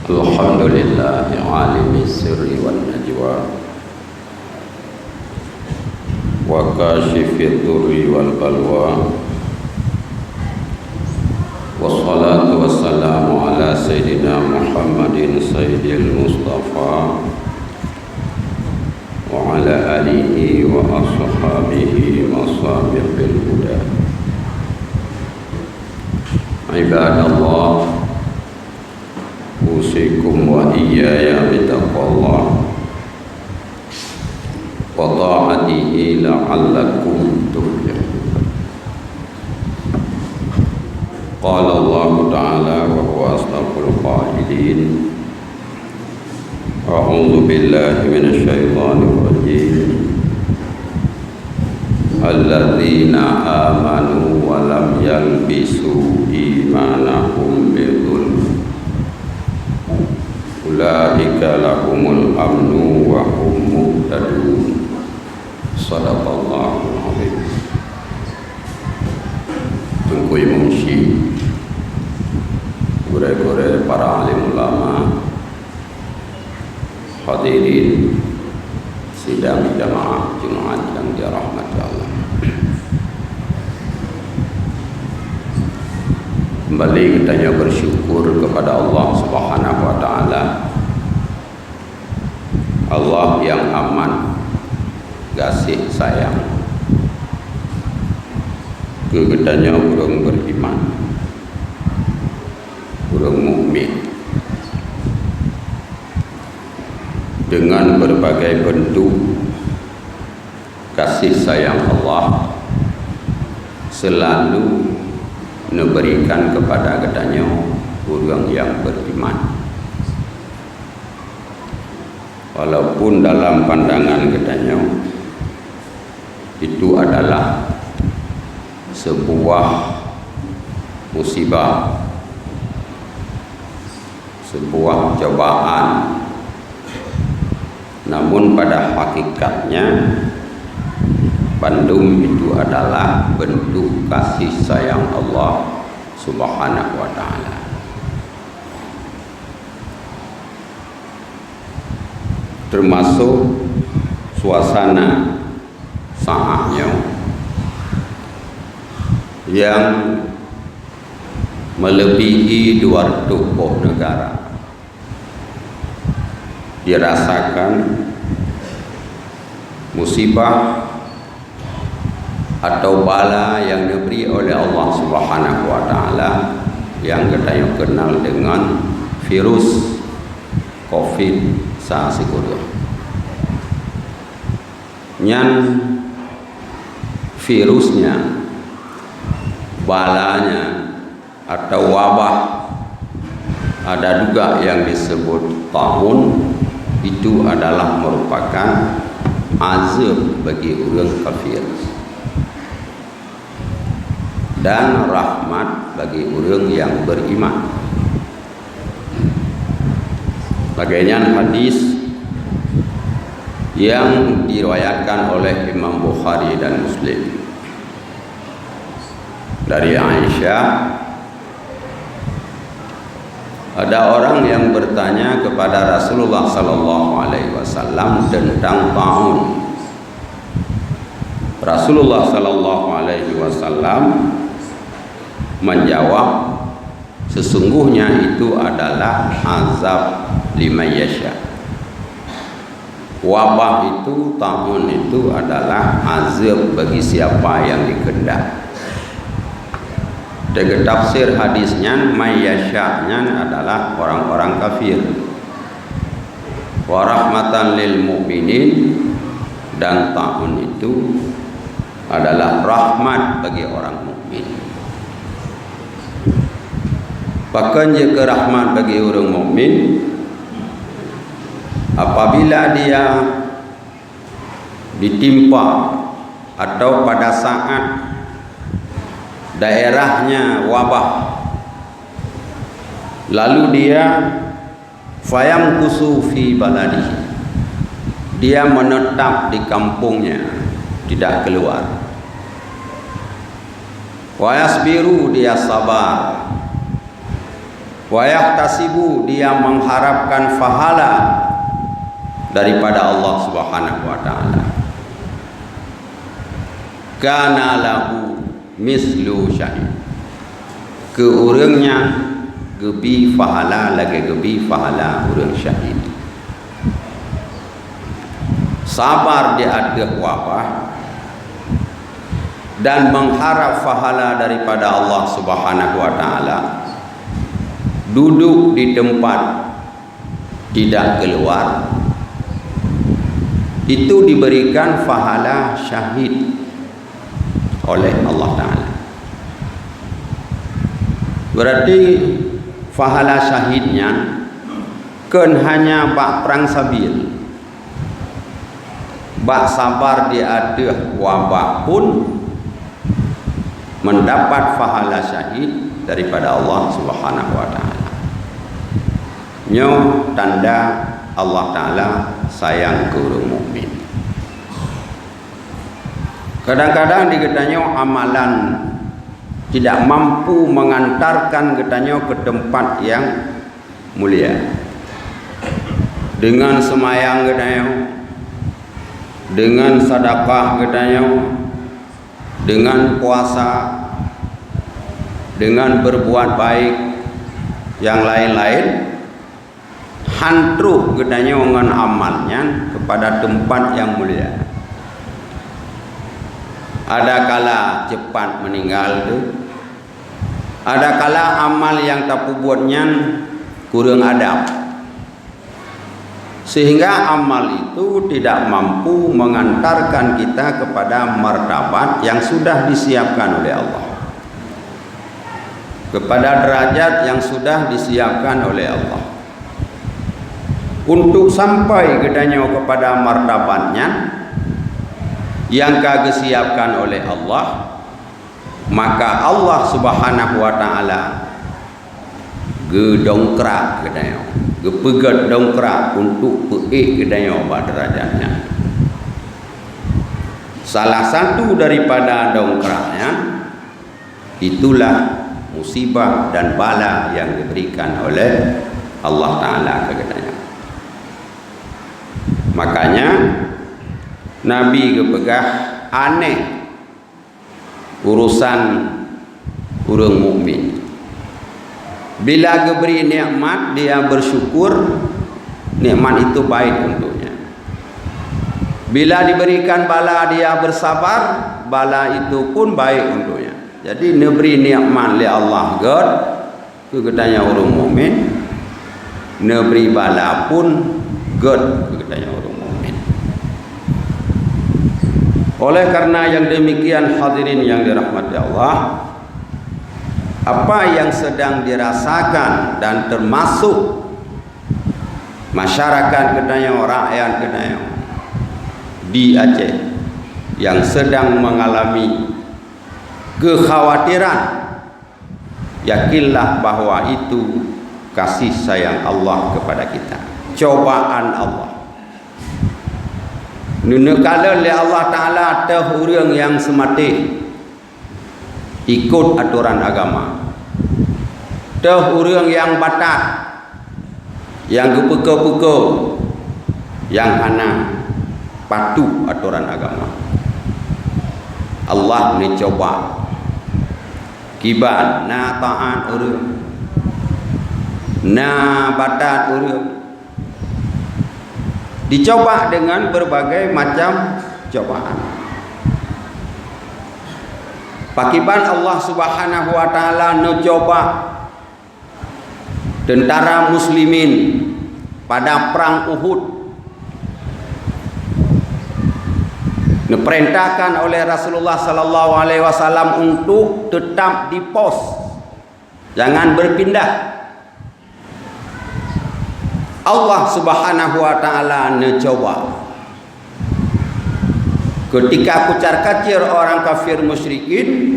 Alhamdulillah alimi sirri wal najwa wa kashifi dhurri wal balwa wassalatu wassalamu ala sayyidina Muhammadin sayyidil Mustafa wa ala alihi wa ashabihi masabiqil huda. Ibadallah, usikum wa iyaya bitaqwallah wa ta'atihi la'allakum tuflihun. Qala Allah ta'ala wa huwa asdaqul qailin. A'udzu billahi minasy syaithanir rajim. Alladzina amanu wa lam yalbisu imanahum bidzulm ulaika lahumul amnu wa hum muhtadun. Shadaqallahul azim. Tungkui mungsi gure-gure para alim ulama, hadirin sidang jamaah Jumat yang dirahmati Allah. Kembali kita bersyukur kepada Allah Subhanahu wa taala. Allah yang aman, kasih sayang kegetanya orang beriman, orang mukmin, dengan berbagai bentuk kasih sayang Allah selalu memberikan kepada katanya orang yang beriman. Walaupun dalam pandangan katanya itu adalah sebuah musibah, sebuah cobaan, namun pada hakikatnya bandung itu adalah bentuk kasih sayang Allah Subhanahu wa ta'ala. Termasuk suasana saatnya yang melebihi 200 negara dirasakan musibah atau bala yang diberi oleh Allah Subhanahu wa taala yang kita kenal dengan virus COVID-19. Nyan virusnya, balanya atau wabah, ada juga yang disebut tahun, itu adalah merupakan azab bagi orang kafir dan rahmat bagi orang yang beriman. Bagian hadis yang diriwayatkan oleh Imam Bukhari dan Muslim dari Aisyah, ada orang yang bertanya kepada Rasulullah sallallahu alaihi wasallam tentang taun. Rasulullah sallallahu alaihi wasallam menjawab, sesungguhnya itu adalah azab liman yasha. Wabah itu, taun itu adalah azab bagi siapa yang dikehendak. Dengan tafsir hadisnya, mayyasha'nya adalah orang-orang kafir. Wa rahmatan lil mu'minin, dan taun itu adalah rahmat bagi orang mukmin. Bahkan jika rahmat bagi orang mukmin, apabila dia ditimpa atau pada saat daerahnya wabah, lalu dia fayam kusu fi baladihi, dia menetap di kampungnya, tidak keluar. Wa yasbiru, dia sabar. wa yahtasibu, dia mengharapkan pahala daripada Allah Subhanahu wa taala, kana lahu mislu syahid, ke urangnya gebi pahala lagi gebi pahala urang syahid. Sabar di atas wabah dan mengharap pahala daripada Allah Subhanahu wa taala, duduk di tempat tidak keluar, itu diberikan pahala syahid oleh Allah taala. Berarti pahala syahidnya kan hanya bak perang sabil, bak sabar di atas wabah pun mendapat pahala syahid daripada Allah Subhanahu wa taala. Nyo tanda Allah taala sayang ke orang mukmin. Kadang-kadang dikatanya amalan tidak mampu mengantarkan katanya ke tempat yang mulia. Dengan semayang katanya, dengan sedekah katanya, dengan puasa, dengan berbuat baik yang lain-lain, hantruh katanya dengan amalnya kepada tempat yang mulia. Ada kala cepat meninggal tu, ada kala amal yang tak buatnya kurang adab, sehingga amal itu tidak mampu mengantarkan kita kepada martabat yang sudah disiapkan oleh Allah, kepada derajat yang sudah disiapkan oleh Allah. Untuk sampai katanya kepada martabatnya yang kagak siapkan oleh Allah, maka Allah Subhanahu wa taala gedongkrak katanya, gepegat dongkrak untuk peik katanya derajatnya. Salah satu daripada dongkraknya itulah musibah dan bala yang diberikan oleh Allah taala katanya. Makanya Nabi kepegah aneh urusan orang mukmin. Bila diberi nikmat dia bersyukur, nikmat itu baik untuknya. Bila diberikan bala dia bersabar, bala itu pun baik untuknya. Jadi neberi nikmat oleh Allah God, katanya orang mukmin, neberi bala pun God, katanya orang mukmin. Oleh karena yang demikian, hadirin yang dirahmati Allah, apa yang sedang dirasakan dan termasuk masyarakat katanya, rakyat katanya di Aceh yang sedang mengalami kekhawatiran, yakinlah bahwa itu kasih sayang Allah kepada kita, cobaan Allah. Nunukala oleh Allah Ta'ala ada orang yang semati ikut aturan agama, ada orang yang batak, yang gepuka-puka, yang hana patuh aturan agama. Allah ni coba kiban na taat orang, na batat orang, dicoba dengan berbagai macam cobaan. Pakiban Allah Subhanahu wa taala mencoba tentara muslimin pada perang Uhud, diperintahkan oleh Rasulullah sallallahu alaihi wasallam untuk tetap di pos, jangan berpindah. Allah Subhanahu wa taala mencoba. Ketika kucar-kacir orang kafir musyrikin,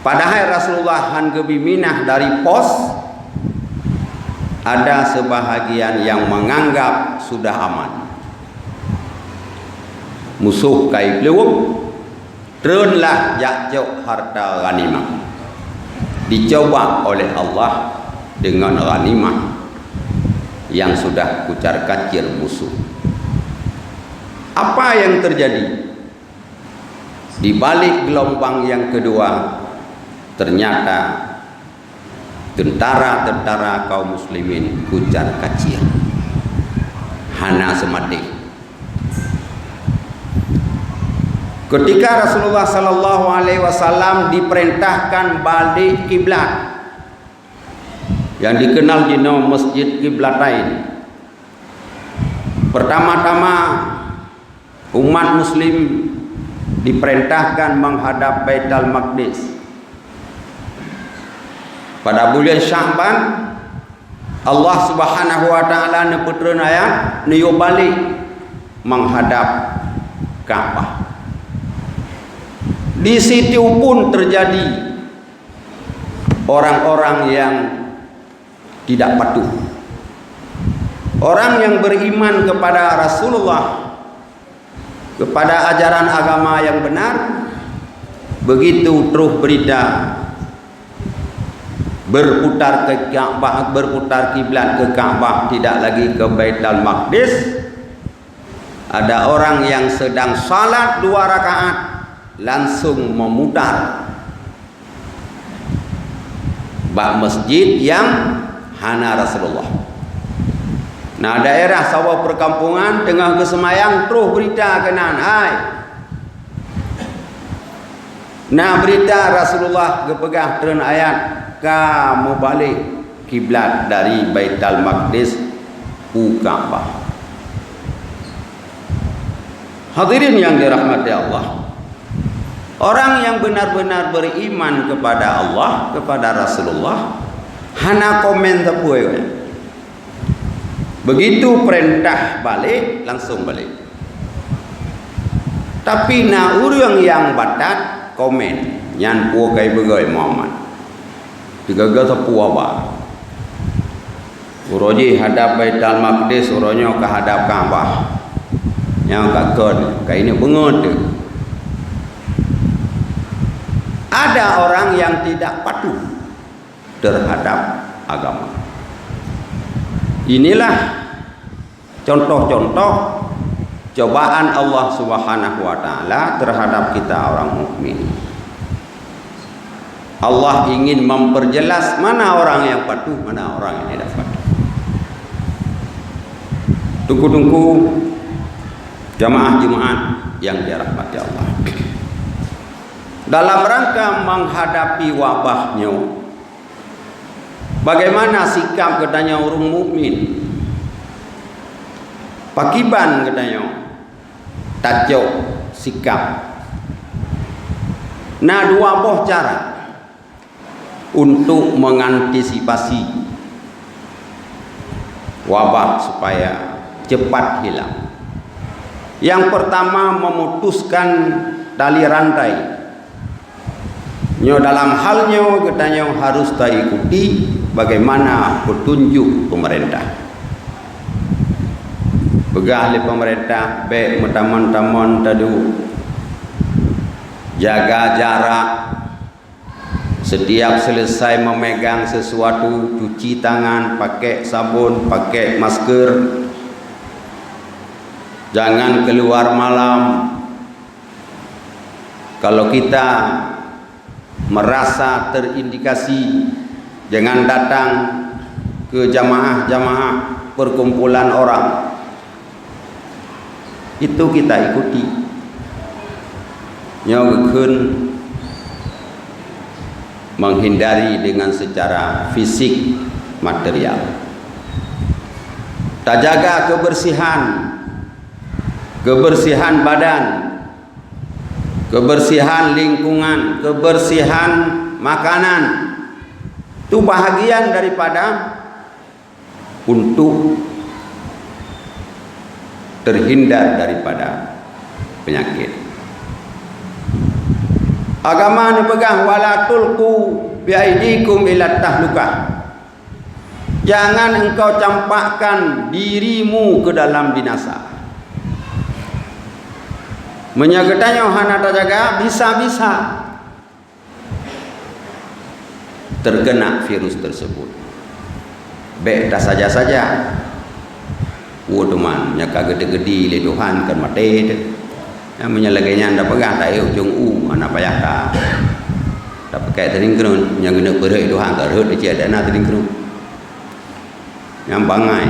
padahal Rasulullah hangebi minah dari pos, ada sebahagian yang menganggap sudah aman. Musuh kai pelewup, terunlah yakjok harta ghanimah. dicoba oleh Allah dengan ghanimah yang sudah kucar kacir musuh. Apa yang terjadi? Di balik gelombang yang kedua, ternyata tentara-tentara kaum muslimin kucar kacir, hana semati. Ketika Rasulullah sallallahu alaihi wasallam diperintahkan balik kiblat yang dikenal di nama Masjid Qiblatain, pertama-tama umat muslim diperintahkan menghadap Baitul Maqdis. Pada bulan Sya'ban Allah Subhanahu wa taala neputreun aya niyo balik menghadap Ka'bah. Di situ pun terjadi orang-orang yang tidak patuh. Orang yang beriman kepada Rasulullah, kepada ajaran agama yang benar, begitu terus berita berputar ke Ka'bah, berputar kiblat ke Ka'bah, tidak lagi ke Baitul Maqdis. Ada orang yang sedang salat 2 rakaat langsung memutar bak masjid yang hana Rasulullah. Nah, daerah sawah perkampungan tengah kesemayang terus berita kenan, hai. Nah, berita Rasulullah kepegah turun ayat, kamu balik kiblat dari Baitul Maqdis ku Ka'bah. Hadirin yang dirahmati Allah, orang yang benar-benar beriman kepada Allah, kepada Rasulullah, hana komen tepuai. Begitu perintah balik, langsung balik. Tapi na urang yang batat komen, nyan puo kai begai Muhammad. Digagal tepu apa? Uroji hadap Baitul Maqdis, uronyo ke hadap Ka'bah. Yang kakon, kai ini bengot. Ada orang yang tidak patuh terhadap agama. Inilah contoh-contoh cobaan Allah Subhanahu wa taala terhadap kita orang mukmin. Allah ingin memperjelas mana orang yang patuh, mana orang yang tidak patuh. Tunggu-tunggu jamaah-jemaah yang dirahmati Allah. Dalam rangka menghadapi wabahnya, bagaimana sikap katanya orang mukmin? Pakiban katanya, tajuk sikap. Nah, 2 buah cara untuk mengantisipasi wabah supaya cepat hilang. Yang pertama, memutuskan tali rantai. Nyo dalam halnya katanya harus diikuti bagaimana petunjuk pemerintah. Begah oleh pemerintah baik teman-teman tadu jaga jarak, setiap selesai memegang sesuatu cuci tangan, pakai sabun, pakai masker, jangan keluar malam. Kalau kita merasa terindikasi, jangan datang ke jamaah-jamaah perkumpulan orang. Itu kita ikuti. Nyogeun menghindari dengan secara fisik material. Tak jaga kebersihan badan, kebersihan lingkungan, kebersihan makanan. Itu bahagian daripada untuk terhindar daripada penyakit. Agama ni pegang wala tulqu bi aidikum ila tahlukah. Jangan engkau campakkan dirimu ke dalam binasa. Menyagetanya hana jaga bisa-bisa. terkena virus tersebut. Baik dah saja-saja. Teman, nyaka gede-gede le Tuhan kan mati tu. Yang menyalaganya anda pegang tak ujung anak payah tak. Tak pakai teringkrun, yang kena berai Tuhan tak rut dia ada nak teringkrun. Yang bangai.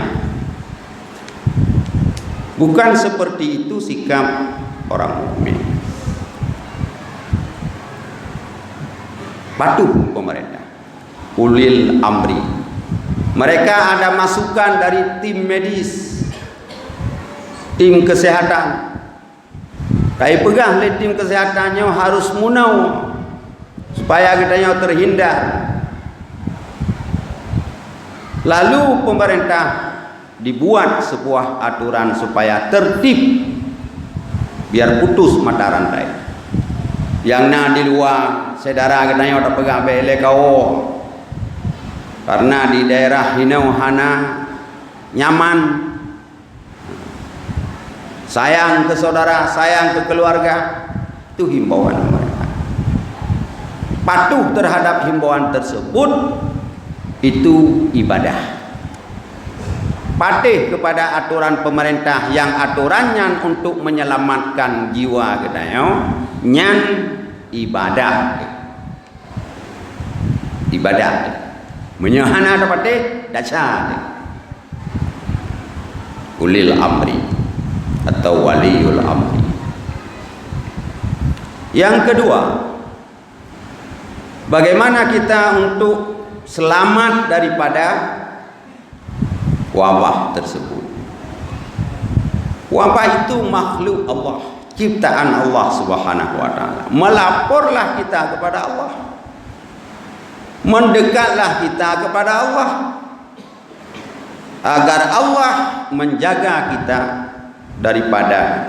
Bukan seperti itu sikap orang mukmin. Patuh pemerintah. Ulil amri. Mereka ada masukan dari tim medis, tim kesehatan. Kai pegang le tim kesehatannya harus munau supaya kitanya terhindar. Lalu pemerintah dibuat sebuah aturan supaya tertib, biar putus mata rantai. Yang na di luar saudara kitanya tak pegang bele kau. Karena di daerah Hinau Hana nyaman, sayang ke saudara, sayang ke keluarga, itu himbauan mereka. Patuh terhadap himbauan tersebut itu ibadah. Patuh kepada aturan pemerintah yang aturannya untuk menyelamatkan jiwa katanya, nyan ibadah. Ibadah. Menyahana dapat dasar ulil amri atau waliul amri. Yang kedua, bagaimana kita untuk selamat daripada wabah tersebut. Wabah itu makhluk Allah, ciptaan Allah Subhanahu wa taala. Melaporlah kita kepada Allah. Mendekatlah kita kepada Allah agar Allah menjaga kita daripada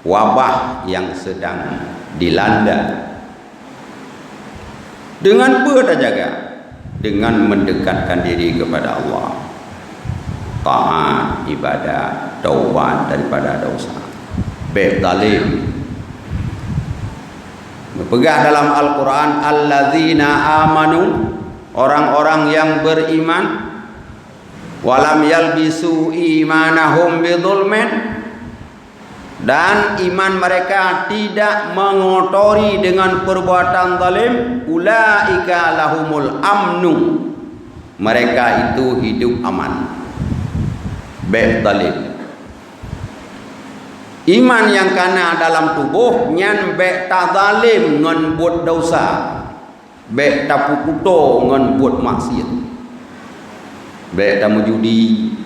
wabah yang sedang dilanda. Dengan apa kita jaga? Dengan mendekatkan diri kepada Allah, taat, ibadah, taubat daripada dosa. Baik zalim. Berpegang dalam Al-Quran, alladzina amanu, orang-orang yang beriman, walam yalbisu imanahum bidzulmin, dan iman mereka tidak mengotori dengan perbuatan zalim, ulaika lahumul amnu, mereka itu hidup aman. Baik zalim. Iman yang kana dalam tubuh nyan bek tak zalim ngan buat dosa, bek tak pukuto ngan buat maksiat, bek tak menjudi,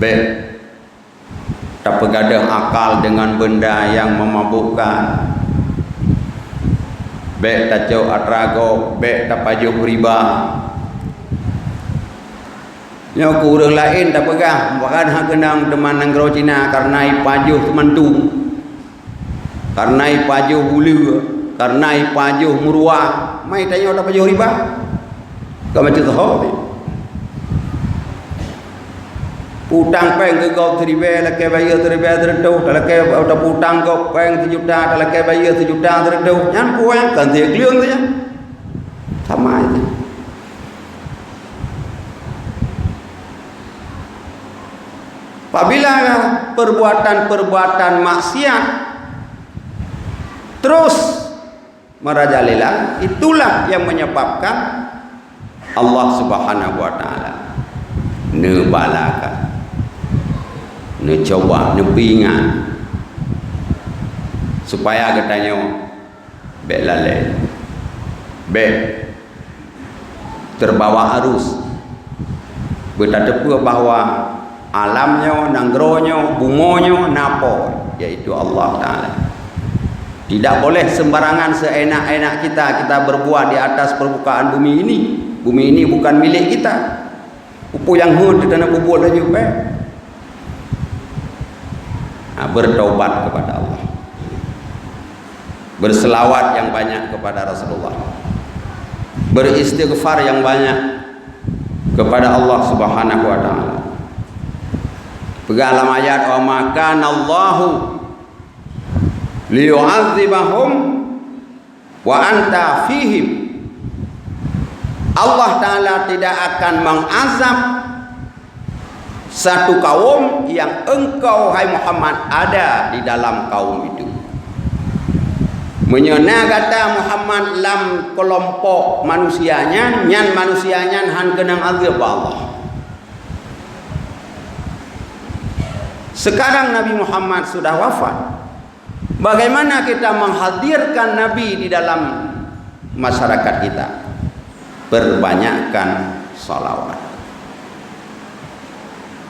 bek tak pegadah akal dengan benda yang memabukkan, bek tak jauh atrago, bek tak pajuh riba. Yang kurang lain tak pegang, bahkan hak kenang teman negara Cina karena ipajuh temantu, karena ipajuh bulu, karena ipajuh muruah, mai tanya tak pajuh riba, kau macam tahu. Utang peng ke kau teribe, laki bayar teribe terdedah, laki ada utang kau peng 1 juta, laki bayar 1 juta terdedah, yang puan kan dia keliang saja, sama aja. Apabila perbuatan-perbuatan maksiat terus merajalela, itulah yang menyebabkan Allah Subhanahu wa taala nebalakan, coba nepingan supaya katanya bek lalai, bek terbawa arus, bertadap bahwa alamnya, nanggronya, bungonya, napo, yaitu Allah Ta'ala. Tidak boleh sembarangan seenak-enak kita berbuat di atas permukaan bumi ini. Bumi ini bukan milik kita. Upu yang hud dan bubur aja, bertaubat kepada Allah, berselawat yang banyak kepada Rasulullah, beristighfar yang banyak kepada Allah Subhanahu wa taala. Pegang dalam ayat, wa maka Allahu liyu'adzibahum wa anta fihim, Allah Ta'ala tidak akan mengazab satu kaum yang engkau hai Muhammad ada di dalam kaum itu. Menyena kata Muhammad lam kelompok manusianya, nyan manusianya han kenang azab Allah. Sekarang Nabi Muhammad sudah wafat. Bagaimana kita menghadirkan Nabi di dalam masyarakat kita? Perbanyakkan salawat.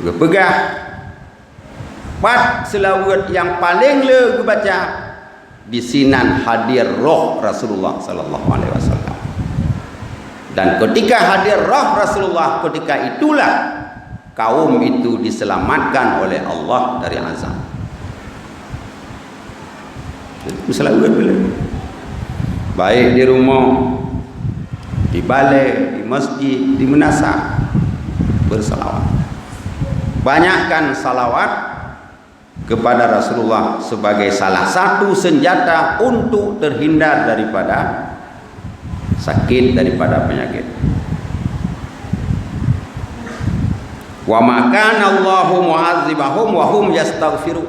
Gepegah pat selawat yang paling le baca bisinan hadir roh Rasulullah sallallahu alaihi wasallam. Dan ketika hadir roh Rasulullah, ketika itulah kaum itu diselamatkan oleh Allah dari azab. Selawat boleh. Baik di rumah, di balai, di masjid, di menasa, bersalawat. Banyakkan salawat kepada Rasulullah sebagai salah satu senjata untuk terhindar daripada sakit, daripada penyakit. Wa makana Allahu mu'adzibahum wa hum yastaghfiru.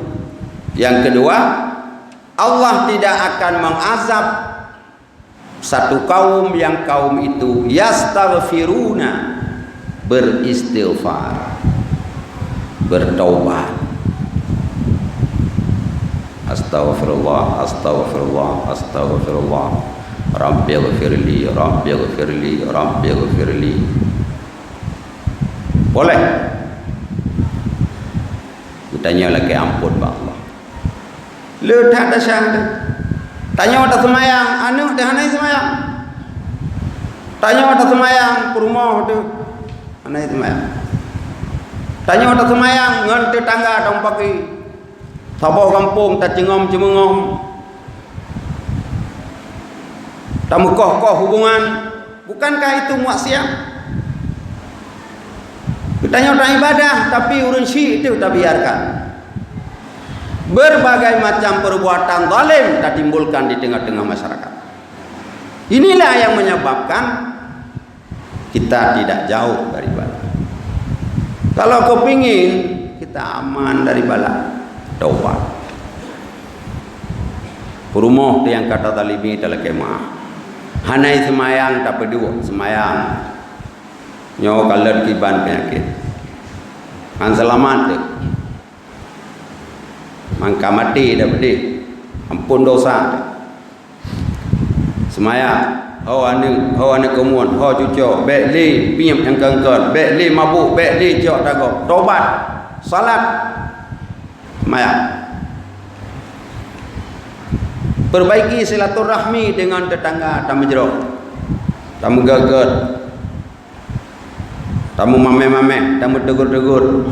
Yang kedua, Allah tidak akan mengazab satu kaum yang kaum itu yastaghfiruna, beristighfar, bertaubat. Astaghfirullah, astaghfirullah, astaghfirullah. Rabbighfirli, Rabbighfirli, Rabbighfirli. Boleh. Tanya lagi ampun Pak Allah. Le tak ada syahada. Tanya ada semayang, anu dah hanai semayang. Tanya ada semayang rumah tu. Hanai semayang. Tanya ada semayang ngan tetangga dong pagi. Sabah kampung tak cengom-cemengom. Tak mekoh-koh hubungan. Bukankah itu maksiat? Tanya orang ibadah tapi urun syirik itu tak biarkan. Berbagai macam perbuatan zalim tak timbulkan di tengah-tengah masyarakat. Inilah yang menyebabkan kita tidak jauh dari bala. Kalau kau pingin kita aman dari bala, taubat. Perumah yang kata talibi dalam kemah. Hanai semayang tak peduli semayang. Nyawa kalat kiban penyakit. Han selamat tu. Mangka mati dah pedih. Ampun dosa. Semayang. Ho ane kemuan, ho cucuk, baik li piam yang kengkon, baik li mabuk, baik li jok dago. Tobat, salat. Semayang. Perbaiki silaturahmi dengan tetangga, tamu jeruk, tamu gagat, tamu mame-mame, tamu tegur-tegur.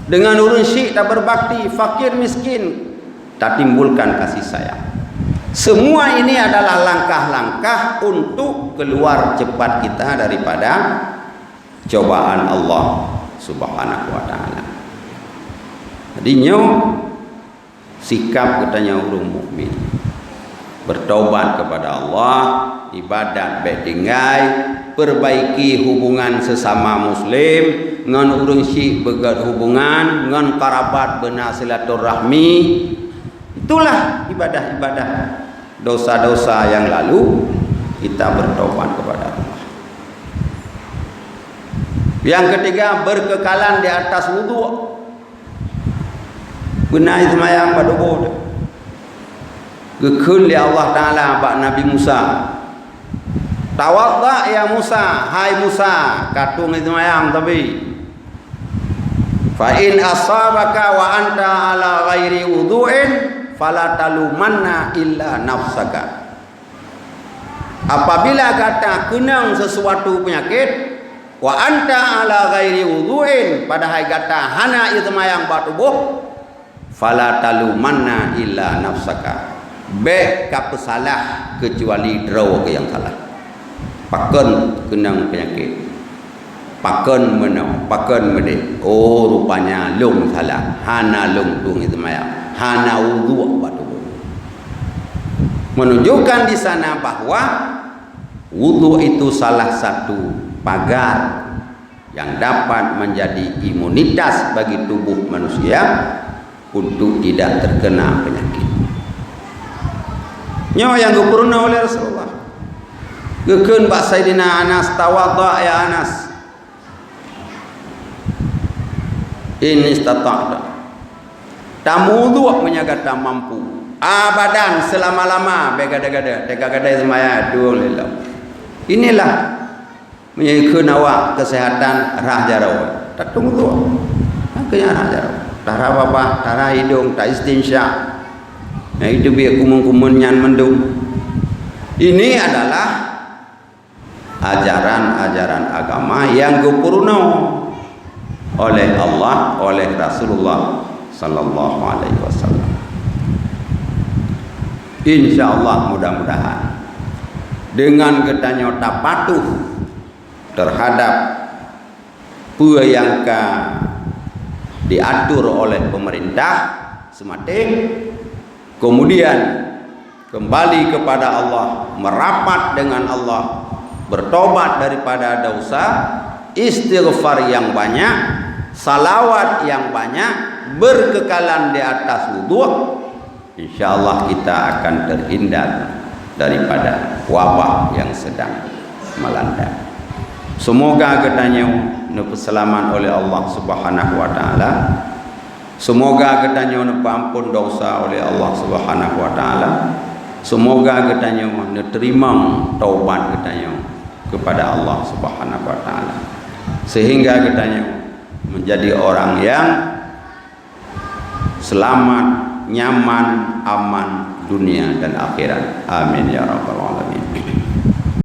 Dengan urun syik tak berbakti, fakir miskin, tak timbulkan kasih sayang. Semua ini adalah langkah-langkah untuk keluar cepat kita daripada cobaan Allah Subhanahu wa taala. Jadinya sikap katanya orang mukmin bertaubat kepada Allah, ibadat baik tinggai, perbaiki hubungan sesama muslim, ngan urang syik begat hubungan, ngan karabat benar silaturahmi. Itulah ibadah-ibadah. Dosa-dosa yang lalu kita bertaubat kepada Allah. Yang ketiga, berkekalan di atas wudu. Benar semayang pada wudu. Gekun li Allah Ta'ala bak Nabi Musa. Tawadda ya Musa, hai Musa, katung semayang tapi fa in asabaka wa anta ala ghairi wudu'in fala talumanna illa nafsaka. Apabila kata kenang sesuatu penyakit wa anta ala ghairi wudu'in, padahal kata hana izmayang batubuh, fala talumanna illa nafsaka. Be ka pesalah kecuali draw ke yang salah. Paken kenang penyakit. Paken menang, paken mede. Oh rupanya lung salah. Hana lung tung izmayang. Hana wudu' batu. menunjukkan di sana bahwa wudu itu salah satu pagar yang dapat menjadi imunitas bagi tubuh manusia untuk tidak terkena penyakit. Nyawa yang dipurna oleh Rasulullah. Gekeun Pak Sayyidina Anas, tawadha ya Anas. Ini istata'ta. Tamudu menyaga tak mampu. Abadan selama-lama begada-gada, teka-gada semaya dulillah. Inilah menyekeun awak kesehatan rah jarau. Tak tunggu. Makanya rah jarau. Tara bapa, tara hidung, tak istinsya. Nah itu biar kumun-kumun nyan mendung. Ini adalah ajaran-ajaran agama yang dipurna oleh Allah, oleh Rasulullah sallallahu alaihi wasallam. Insyaallah mudah-mudahan dengan kita tak patuh terhadap apa yang diatur oleh pemerintah sematik, kemudian kembali kepada Allah, merapat dengan Allah, bertobat daripada dosa, istighfar yang banyak, salawat yang banyak, berkekalan di atas wudu, insyaallah kita akan terhindar daripada wabah yang sedang melanda. Semoga katanya diselamatkan oleh Allah Subhanahu wa taala. Semoga katanya ampun dosa oleh Allah Subhanahu wa taala. Semoga katanya diterima taubat katanya kepada Allah Subhanahu wa taala. Sehingga katanya menjadi orang yang selamat, nyaman, aman dunia dan akhirat. Amin ya rabbal alamin.